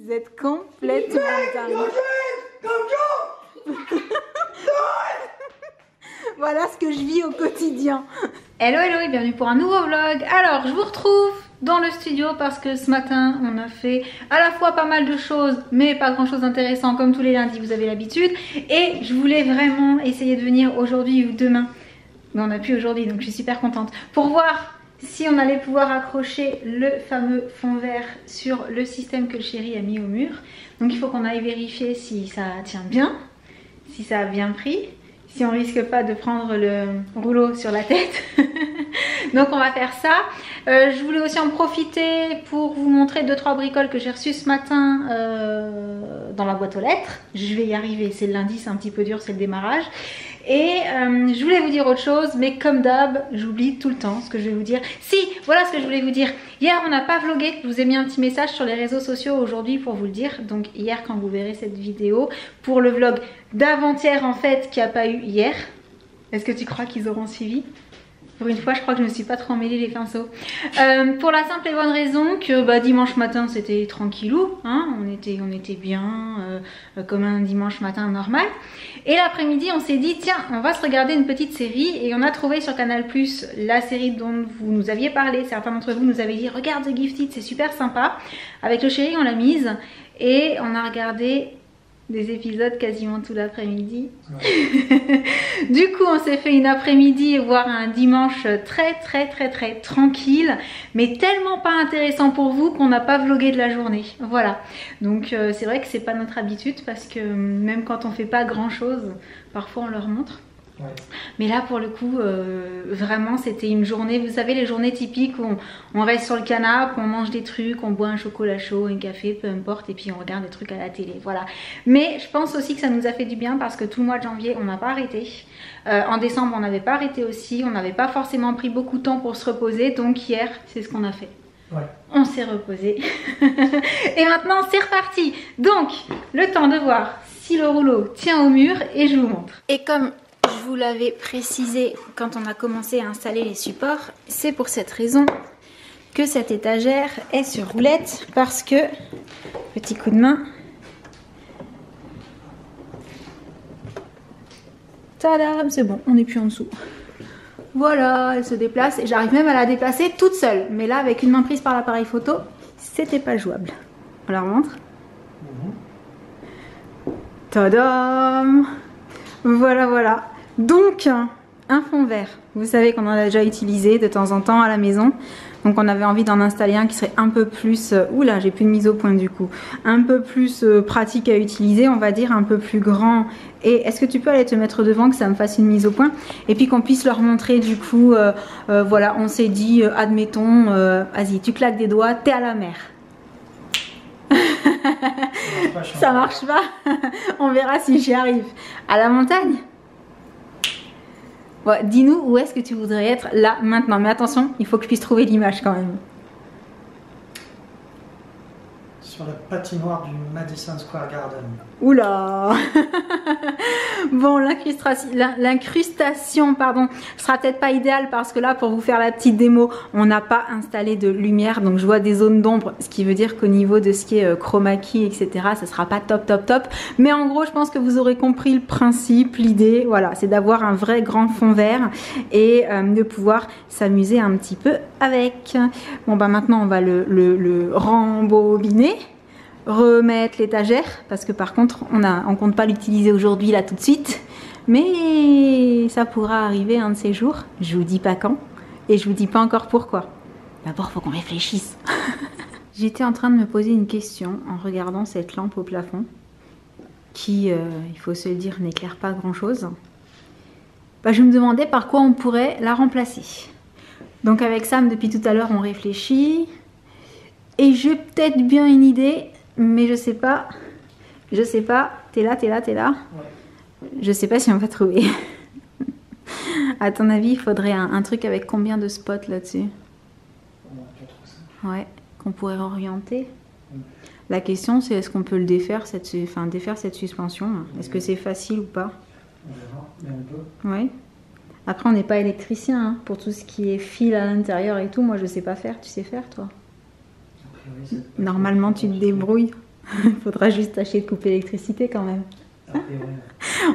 Vous êtes complètement dingue. Voilà ce que je vis au quotidien. Hello hello et bienvenue pour un nouveau vlog. Alors je vous retrouve dans le studio parce que ce matin on a fait à la fois pas mal de choses mais pas grand chose d'intéressant comme tous les lundis, vous avez l'habitude. Et je voulais vraiment essayer de venir aujourd'hui ou demain, mais on a pu aujourd'hui donc je suis super contente, pour voir si on allait pouvoir accrocher le fameux fond vert sur le système que le chéri a mis au mur. Donc il faut qu'on aille vérifier si ça tient bien, si ça a bien pris, si on risque pas de prendre le rouleau sur la tête. Donc on va faire ça. Je voulais aussi en profiter pour vous montrer 2-3 bricoles que j'ai reçues ce matin dans la boîte aux lettres. Je vais y arriver, c'est le lundi, c'est un petit peu dur, c'est le démarrage. Et je voulais vous dire autre chose, mais comme d'hab, j'oublie tout le temps ce que je vais vous dire. Si, voilà ce que je voulais vous dire. Hier, on n'a pas vlogué, je vous ai mis un petit message sur les réseaux sociaux aujourd'hui pour vous le dire. Donc hier, quand vous verrez cette vidéo, pour le vlog d'avant-hier en fait, qui n'a pas eu hier. Est-ce que tu crois qu'ils auront suivi ? Pour une fois, je crois que je ne me suis pas trop emmêlé les pinceaux. Pour la simple et bonne raison que dimanche matin, c'était tranquillou. Hein, on était bien, comme un dimanche matin normal. Et l'après-midi, on s'est dit, tiens, on va se regarder une petite série. Et on a trouvé sur Canal+, la série dont vous nous aviez parlé. Certains d'entre vous nous avaient dit, regarde The Gifted, c'est super sympa. Avec le chéri, on l'a mise. Et on a regardé des épisodes quasiment tout l'après-midi. Ouais. Du coup on s'est fait une après-midi voire un dimanche très tranquille, mais tellement pas intéressant pour vous qu'on n'a pas vlogué de la journée. Voilà, donc c'est vrai que c'est pas notre habitude parce que même quand on fait pas grand chose, parfois on leur montre. Ouais. Mais là pour le coup vraiment c'était une journée, vous savez les journées typiques où on reste sur le canapé, on mange des trucs, on boit un chocolat chaud, un café, peu importe, et puis on regarde des trucs à la télé, voilà. Mais je pense aussi que ça nous a fait du bien parce que tout le mois de janvier on n'a pas arrêté, en décembre on n'avait pas arrêté aussi, on n'avait pas forcément pris beaucoup de temps pour se reposer, donc hier c'est ce qu'on a fait. Ouais. On s'est reposé et maintenant c'est reparti. Donc le temps de voir si le rouleau tient au mur et je vous montre. Et comme je vous l'avais précisé quand on a commencé à installer les supports, c'est pour cette raison que cette étagère est sur roulette parce que, petit coup de main, tadam, c'est bon, on n'est plus en dessous. Voilà, elle se déplace et j'arrive même à la déplacer toute seule. Mais là, avec une main prise par l'appareil photo, c'était pas jouable. On la remontre. Tadam! Voilà. Donc, un fond vert. Vous savez qu'on en a déjà utilisé de temps en temps à la maison. Donc, on avait envie d'en installer un qui serait un peu plus... Oula, j'ai plus de mise au point du coup. Un peu plus pratique à utiliser, on va dire, un peu plus grand. Et est-ce que tu peux aller te mettre devant, que ça me fasse une mise au point? Et puis qu'on puisse leur montrer du coup... voilà, on s'est dit, admettons, vas-y, tu claques des doigts, t'es à la mer. Ça marche pas. On verra si j'y arrive. À la montagne. Ouais, dis-nous où est-ce que tu voudrais être là maintenant. Mais attention, il faut que je puisse trouver l'image quand même. Sur la patinoire du Madison Square Garden. Oula. Bon, l'incrustation, pardon, sera peut-être pas idéale parce que là, pour vous faire la petite démo, on n'a pas installé de lumière, donc je vois des zones d'ombre, ce qui veut dire qu'au niveau de ce qui est chroma key, etc., ça sera pas top. Mais en gros, je pense que vous aurez compris le principe, l'idée, voilà, c'est d'avoir un vrai grand fond vert et de pouvoir s'amuser un petit peu avec. Bon, maintenant, on va le rembobiner. Remettre l'étagère parce que par contre on compte pas l'utiliser aujourd'hui là tout de suite, mais ça pourra arriver un de ces jours. Je vous dis pas quand et je vous dis pas encore pourquoi. D'abord faut qu'on réfléchisse. J'étais en train de me poser une question en regardant cette lampe au plafond qui, il faut se le dire, n'éclaire pas grand chose. Je me demandais par quoi on pourrait la remplacer. Donc avec Sam depuis tout à l'heure on réfléchit et j'ai peut-être bien une idée. Mais je sais pas, t'es là. Ouais. Je sais pas si on va trouver. À ton avis, il faudrait un truc avec combien de spots là-dessus? Ouais, qu'on pourrait orienter. La question c'est est-ce qu'on peut le défaire cette suspension? Est-ce que c'est facile ou pas? Ouais. Après on n'est pas électricien, hein. Pour tout ce qui est fil à l'intérieur et tout, moi je sais pas faire, tu sais faire toi? Normalement tu te débrouilles. Il faudra juste tâcher de couper l'électricité quand même.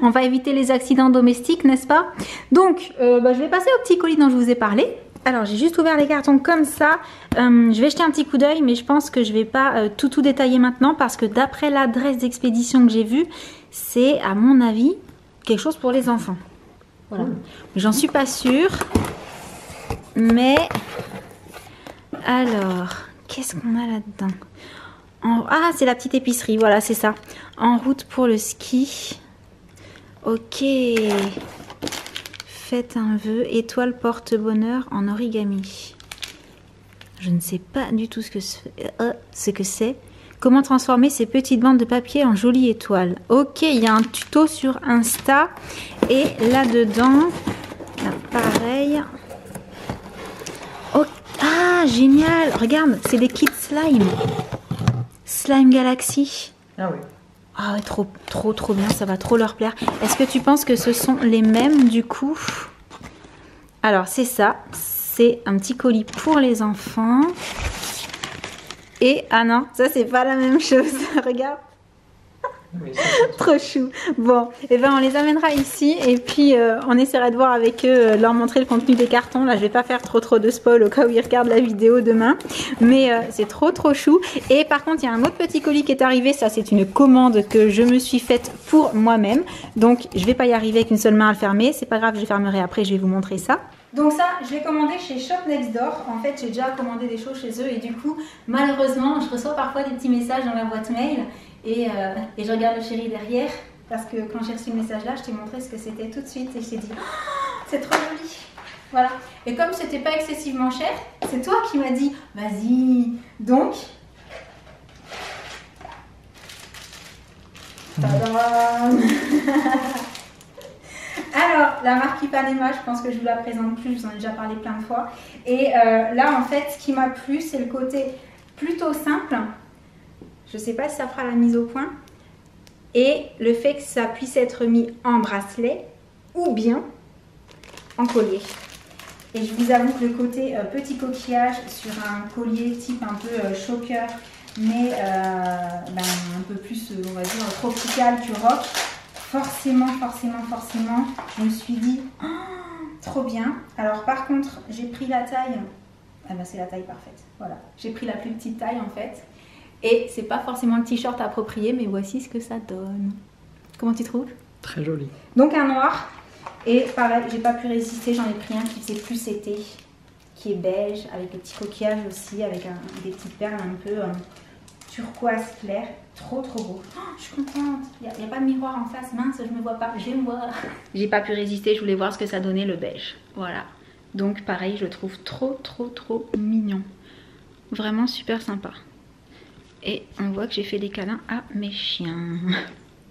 On va éviter les accidents domestiques, n'est-ce pas? Donc, je vais passer au petit colis dont je vous ai parlé. Alors, j'ai juste ouvert les cartons comme ça. Je vais jeter un petit coup d'œil, mais je pense que je vais pas tout détailler maintenant parce que d'après l'adresse d'expédition que j'ai vue, c'est à mon avis quelque chose pour les enfants. Voilà. J'en suis pas sûre. Mais alors, qu'est-ce qu'on a là-dedans? Ah, c'est la petite épicerie, voilà, c'est ça. En route pour le ski. Ok. Faites un vœu, étoile porte-bonheur en origami. Je ne sais pas du tout ce que c'est. Comment transformer ces petites bandes de papier en jolies étoiles. Ok, il y a un tuto sur Insta. Et là-dedans, pareil. Oh, ah, génial. Regarde, c'est des kits slime. Slime Galaxy. Ah oui. Ah ouais, trop bien, ça va trop leur plaire. Est-ce que tu penses que ce sont les mêmes du coup? Alors c'est ça, c'est un petit colis pour les enfants. Et, ah non, ça c'est pas la même chose, regarde. Oui, trop chou. Bon, et ben on les amènera ici et puis on essaiera de voir avec eux, leur montrer le contenu des cartons. Là je vais pas faire trop de spoil au cas où ils regardent la vidéo demain, mais c'est trop chou. Et par contre il y a un autre petit colis qui est arrivé. Ça c'est une commande que je me suis faite pour moi-même, donc je vais pas y arriver avec une seule main à le fermer. C'est pas grave, je fermerai après, je vais vous montrer ça. Donc ça, je l'ai commandé chez Shop Next Door. En fait, j'ai déjà commandé des choses chez eux et du coup, malheureusement, je reçois parfois des petits messages dans la boîte mail et je regarde le chéri derrière parce que quand j'ai reçu le message là, je t'ai montré ce que c'était tout de suite et je t'ai dit oh, c'est trop joli. Voilà. Et comme c'était pas excessivement cher, c'est toi qui m'as dit vas-y. Donc, tadam. Alors, la marque Ipanema, je pense que je vous la présente plus, je vous en ai déjà parlé plein de fois. Et là, en fait, ce qui m'a plu, c'est le côté plutôt simple. Je ne sais pas si ça fera la mise au point. Et le fait que ça puisse être mis en bracelet ou bien en collier. Et je vous avoue que le côté petit coquillage sur un collier type un peu choker, mais un peu plus, on va dire, tropical que rock. Forcément, je me suis dit, oh, trop bien. Alors par contre, j'ai pris la taille, ah ben c'est la taille parfaite, voilà. J'ai pris la plus petite taille en fait. Et c'est pas forcément le t-shirt approprié, mais voici ce que ça donne. Comment tu trouves? Très joli. Donc un noir, et pareil, j'ai pas pu résister, j'en ai pris un qui faisait plus été, qui est beige, avec des petits coquillages aussi, avec des petites perles un peu turquoise clair. Trop beau. Oh, je suis contente. Il n'y a pas de miroir en face. Mince, je me vois pas. Je vais me voir. J'ai pas pu résister. Je voulais voir ce que ça donnait le beige. Voilà. Donc pareil, je le trouve trop mignon. Vraiment super sympa. Et on voit que j'ai fait des câlins à mes chiens.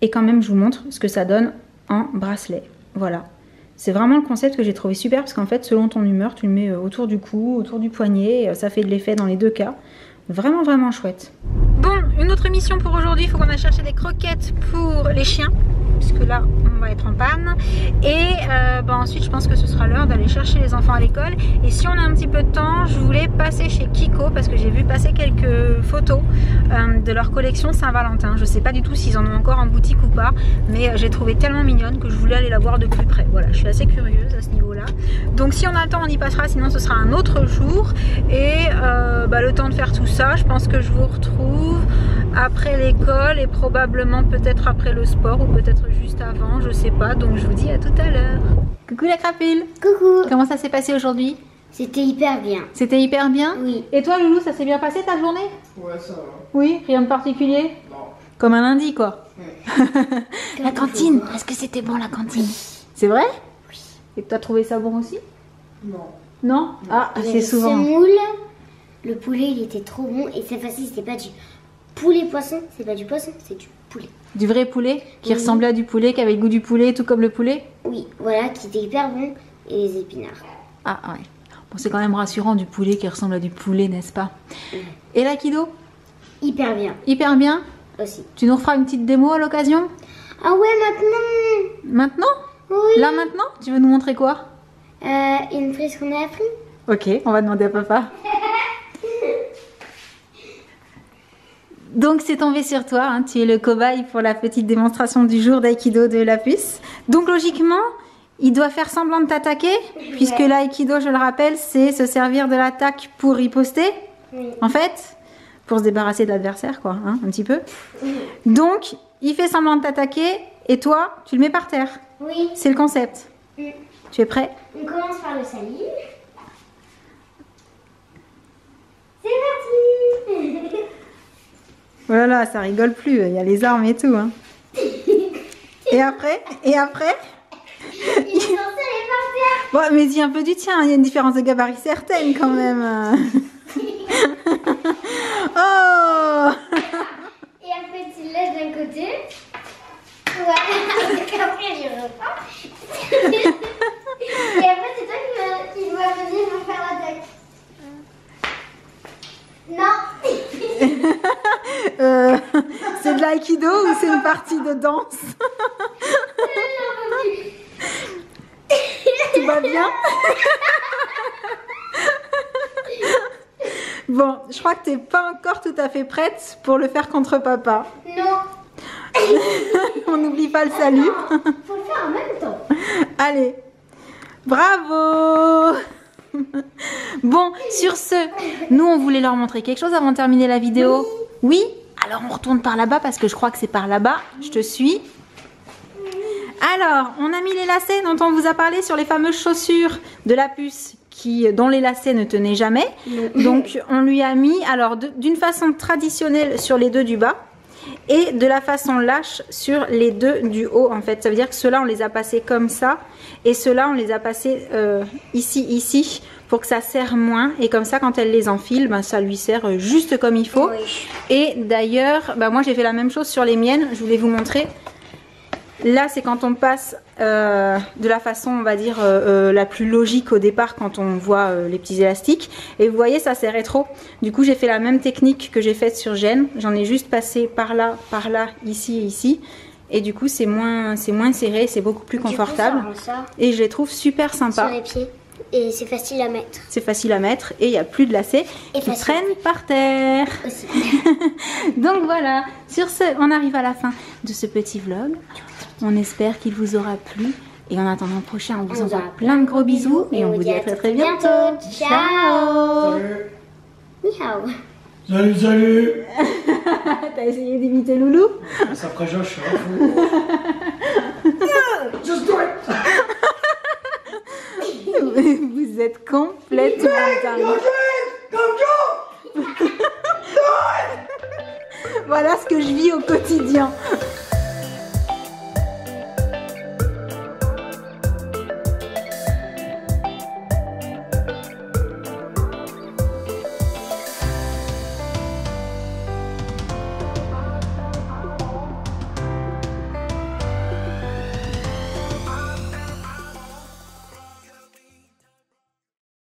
Et quand même, je vous montre ce que ça donne en bracelet. Voilà. C'est vraiment le concept que j'ai trouvé super parce qu'en fait, selon ton humeur, tu le mets autour du cou, autour du poignet. Ça fait de l'effet dans les deux cas. Vraiment chouette. Bon, une autre mission pour aujourd'hui, il faut qu'on aille chercher des croquettes pour les chiens, puisque là on va être en panne. Et ensuite je pense que ce sera l'heure d'aller chercher les enfants à l'école. Et si on a un petit peu de temps, je voulais passer chez Kiko parce que j'ai vu passer quelques photos de leur collection Saint-Valentin. Je sais pas du tout s'ils en ont encore en boutique ou pas, mais j'ai trouvé tellement mignonne que je voulais aller la voir de plus près. Voilà, je suis assez curieuse à ce niveau là. Donc si on a le temps on y passera, sinon ce sera un autre jour. Et le temps de faire tout ça, je pense que je vous retrouve après l'école et probablement peut-être après le sport ou peut-être juste avant, je sais pas. Donc je vous dis à tout à l'heure. Coucou la crapule. Coucou. Comment ça s'est passé aujourd'hui? C'était hyper bien. C'était hyper bien? Oui. Et toi Loulou, ça s'est bien passé ta journée? Ouais, ça va. Oui, rien de particulier? Non. Comme un lundi quoi. Ouais. La cantine, est-ce que c'était bon la cantine? C'est vrai? Oui. Et que tu as trouvé ça bon aussi? Non. Non? Ah, c'est souvent. Semoule, le poulet il était trop bon et cette fois-ci c'était pas du poulet poisson, c'est pas du poisson, c'est du poulet. Du vrai poulet qui Oui. ressemblait à du poulet, qui avait le goût du poulet, tout comme le poulet? Oui, voilà, qui était hyper bon et les épinards. Ah ouais. Bon, c'est quand même rassurant du poulet qui ressemble à du poulet, n'est-ce pas? Et la Kido? Hyper bien Hyper bien? aussi. Tu nous referas une petite démo à l'occasion? Ah ouais, maintenant. Maintenant? Oui. Là maintenant? Tu veux nous montrer quoi? Une prise qu'on a appris. Ok, on va demander à papa. Donc c'est tombé sur toi, hein. Tu es le cobaye pour la petite démonstration du jour d'aïkido de la puce. Donc logiquement, il doit faire semblant de t'attaquer, puisque l'aïkido, je le rappelle, c'est se servir de l'attaque pour riposter, en fait, pour se débarrasser de l'adversaire, quoi, hein, un petit peu. Donc, il fait semblant de t'attaquer, et toi, tu le mets par terre. Oui. C'est le concept. Tu es prêt? On commence par le salut. C'est parti. Voilà, ça rigole plus, il y a les armes et tout. Hein. Et après? Il est censé aller par terre. Bon, mais dis un peu du tien, il y a une différence de gabarit certaine quand même. Oh! Et après, tu le laisses d'un côté. Voilà. Et après, j'y repars. Et après, c'est toi qui dois venir me faire l'attaque. Non. C'est de l'aïkido ou c'est une partie de danse? Tout va bien? Bon, je crois que t'es pas encore tout à fait prête pour le faire contre papa. Non. On n'oublie pas le salut. Faut le faire en même temps. Allez, bravo. Bon, sur ce, nous on voulait leur montrer quelque chose avant de terminer la vidéo. Oui? Alors on retourne par là-bas parce que je crois que c'est par là-bas. Je te suis. Alors, on a mis les lacets dont on vous a parlé sur les fameuses chaussures de la puce dont les lacets ne tenaient jamais. Donc on lui a mis, alors d'une façon traditionnelle sur les deux du bas et de la façon lâche sur les deux du haut en fait. Ça veut dire que ceux-là on les a passés comme ça et ceux-là on les a passés ici pour que ça serre moins et comme ça quand elle les enfile, ben, ça lui sert juste comme il faut. Oui. Et d'ailleurs, ben, moi j'ai fait la même chose sur les miennes, je voulais vous montrer. Là c'est quand on passe de la façon on va dire la plus logique au départ quand on voit les petits élastiques et vous voyez ça c'est rétro. Du coup j'ai fait la même technique que j'ai faite sur Jen, j'en ai juste passé par là, ici et ici et du coup c'est moins serré, c'est beaucoup plus confortable et je les trouve super sympa. Sur les pieds. Et c'est facile à mettre. C'est facile à mettre et il n'y a plus de lacets qui traînent par terre. Aussi. Donc voilà, sur ce, on arrive à la fin de ce petit vlog. On espère qu'il vous aura plu. Et en attendant le prochain, on vous envoie plein de gros bisous. Et on vous dit à très bientôt. Ciao. Salut. Miaou. Salut, salut. T'as essayé d'imiter Loulou? Ça ferait Josh, je suis un fou. Just do it. Vous êtes complètement dingue. Voilà ce que je vis au quotidien.